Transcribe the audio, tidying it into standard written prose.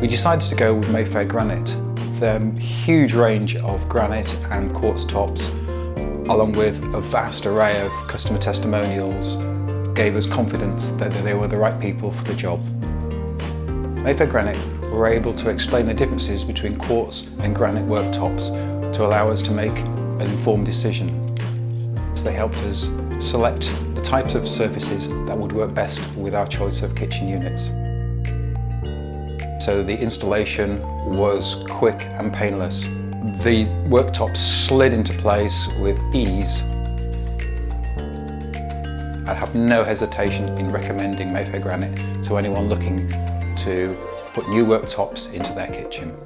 We decided to go with Mayfair granite. The huge range of granite and quartz tops, along with a vast array of customer testimonials, gave us confidence that they were the right people for the job. Mayfair Granite were able to explain the differences between quartz and granite worktops to allow us to make an informed decision. So they helped us select the types of surfaces that would work best with our choice of kitchen units. So the installation was quick and painless. The worktops slid into place with ease. I have no hesitation in recommending Mayfair Granite to anyone looking to put new worktops into their kitchen.